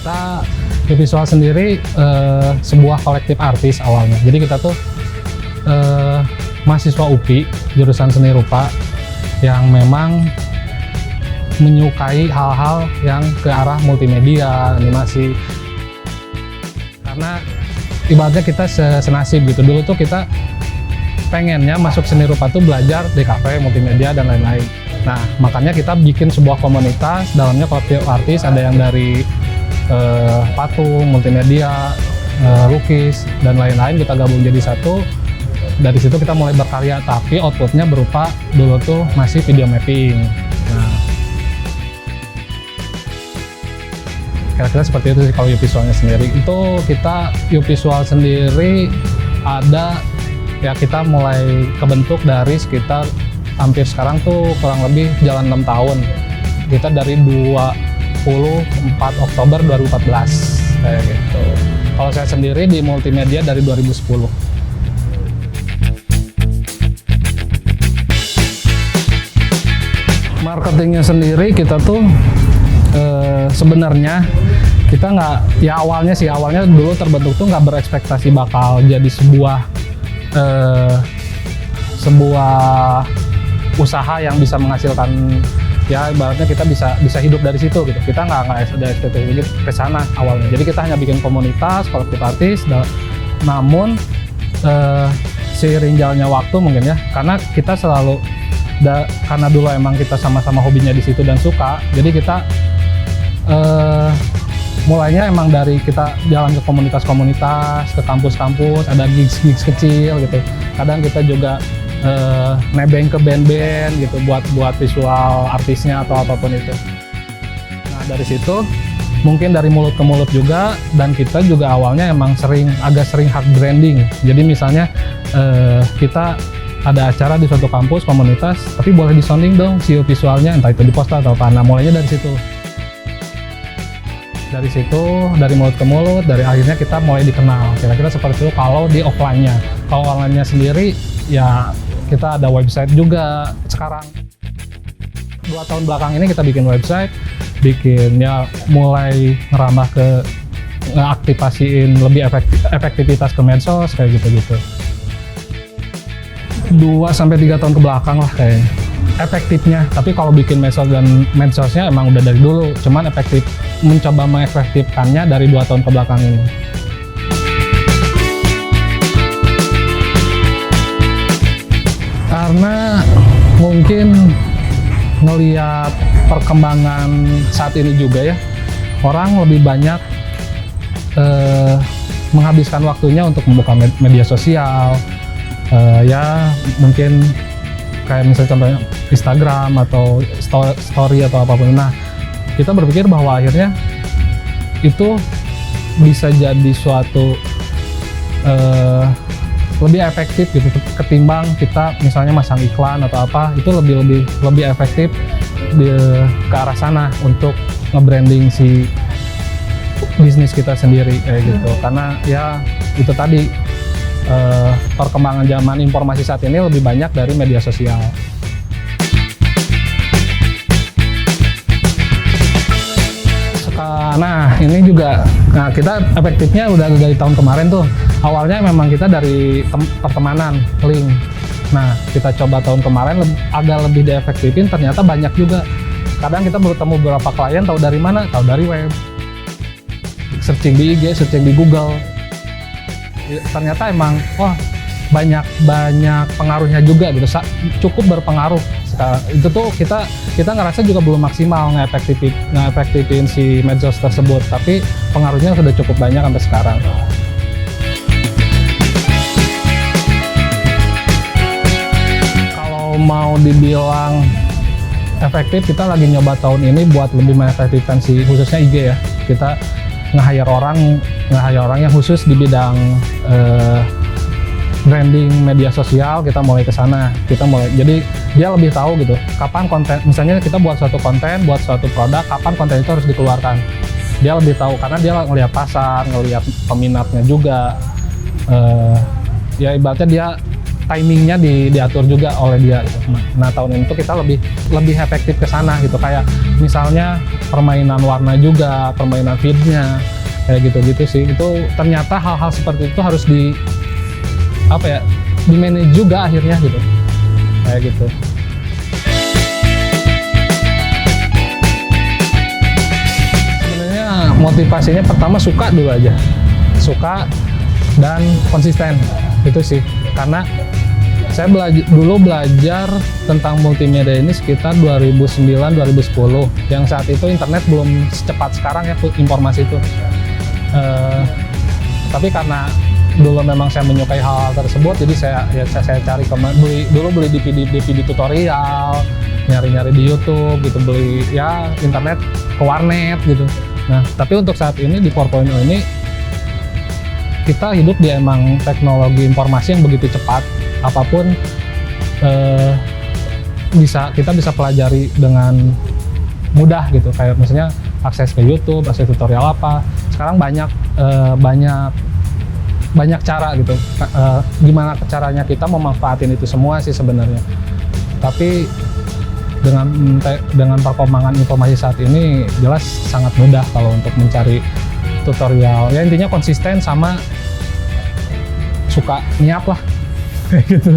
Kita visual sendiri sebuah kolektif artis awalnya. Jadi kita tuh mahasiswa UPI jurusan seni rupa yang memang menyukai hal-hal yang ke arah multimedia, animasi. Karena ibaratnya kita senasib gitu. Dulu tuh kita pengennya masuk seni rupa tuh belajar DKV, multimedia dan lain-lain. Nah, makanya kita bikin sebuah komunitas, dalamnya kolektif artis, ada yang dari patung, multimedia, lukis, dan lain-lain, kita gabung jadi satu. Dari situ kita mulai berkarya, tapi outputnya berupa dulu tuh masih video mapping. Nah, kira-kira seperti itu sih kalau visualnya sendiri. Itu kita visual sendiri ada, ya kita mulai kebentuk dari sekitar hampir sekarang tuh kurang lebih jalan 6 tahun. Kita dari 24 Oktober 2014 kayak gitu. Kalau saya sendiri di multimedia dari 2010. Marketingnya sendiri kita tuh sebenarnya kita nggak, ya awalnya dulu terbentuk tuh nggak berekspektasi bakal jadi sebuah usaha yang bisa menghasilkan, ya ibaratnya kita bisa hidup dari situ gitu. Kita nggak ada ekspektasi ke sana awalnya. Jadi kita hanya bikin komunitas, kolektif artis. Namun seiring jalannya waktu mungkin ya, karena kita selalu karena dulu emang kita sama-sama hobinya di situ dan suka. Jadi kita mulainya emang dari kita jalan ke komunitas-komunitas, ke kampus-kampus, ada gigs kecil gitu. Kadang kita juga nebeng ke band-band gitu buat visual artisnya atau apapun itu. Nah, dari situ mungkin dari mulut ke mulut juga, dan kita juga awalnya emang agak sering hard branding. Jadi misalnya kita ada acara di suatu kampus komunitas, tapi boleh disounding dong CEO visualnya, entah itu di poster atau apa. Nah, mulainya dari situ. Dari mulut ke mulut, dari akhirnya kita mulai dikenal. Kira-kira seperti itu kalau di offline-nya. Kalau online-nya sendiri, ya kita ada website juga sekarang. 2 tahun belakang ini kita bikin website, mulai ngerambah ke ngeaktifasiin lebih efektivitas ke medsos, kayak gitu-gitu. 2-3 tahun ke belakang lah kayaknya efektifnya. Tapi kalau bikin medsos dan medsosnya emang udah dari dulu, cuman mencoba mengefektifkannya dari 2 tahun ke belakang ini. Karena mungkin ngelihat perkembangan saat ini juga ya, orang lebih banyak menghabiskan waktunya untuk membuka media sosial. Ya mungkin kayak misalnya contohnya Instagram atau story atau apapun. Nah, kita berpikir bahwa akhirnya itu bisa jadi suatu lebih efektif gitu ketimbang kita misalnya masang iklan atau apa. Itu lebih efektif ke arah sana untuk nge-branding si bisnis kita sendiri kayak gitu. Karena ya itu tadi, perkembangan zaman informasi saat ini lebih banyak dari media sosial. Nah, ini juga, kita efektifnya udah dari tahun kemarin tuh. Awalnya memang kita dari pertemanan, link. Nah, kita coba tahun kemarin agak lebih diefektifin, ternyata banyak juga. Kadang kita bertemu beberapa klien, tahu dari mana? Tahu dari web. Searching di IG, searching di Google. Ternyata emang banyak pengaruhnya juga gitu, cukup berpengaruh. Itu tuh kita ngerasa juga belum maksimal nge-efektifin si medsos tersebut, tapi pengaruhnya sudah cukup banyak sampai sekarang. Kalau mau dibilang efektif, kita lagi nyoba tahun ini buat lebih mengefektifkan khususnya IG ya. Kita nge-hire orang yang khusus di bidang branding media sosial. Kita mulai ke sana. Jadi dia lebih tahu gitu kapan konten, misalnya kita buat suatu konten, buat suatu produk, kapan konten itu harus dikeluarkan. Dia lebih tahu karena dia ngelihat pasar, ngelihat peminatnya juga. Ya ibaratnya dia timingnya diatur juga oleh dia gitu. Nah tahun ini tuh kita lebih efektif ke sana gitu, kayak misalnya permainan warna juga, permainan feednya kayak gitu-gitu sih. Itu ternyata hal-hal seperti itu harus di manage juga akhirnya gitu, kayak gitu. Sebenarnya motivasinya pertama suka dulu aja, suka dan konsisten itu sih, karena saya dulu belajar tentang multimedia ini sekitar 2009-2010 yang saat itu internet belum secepat sekarang ya informasi itu. Tapi karena dulu memang saya menyukai hal tersebut, jadi saya cari beli DVD tutorial, nyari-nyari di YouTube gitu, beli ya internet ke warnet gitu. Nah tapi untuk saat ini di 4.0 ini kita hidup di emang teknologi informasi yang begitu cepat, apapun kita bisa pelajari dengan mudah gitu, kayak misalnya akses ke YouTube, akses tutorial apa. Sekarang banyak cara gitu, gimana caranya kita memanfaatin itu semua sih sebenarnya. Tapi dengan perkembangan informasi saat ini jelas sangat mudah kalau untuk mencari tutorial. Ya intinya konsisten sama suka niat lah kayak gitu.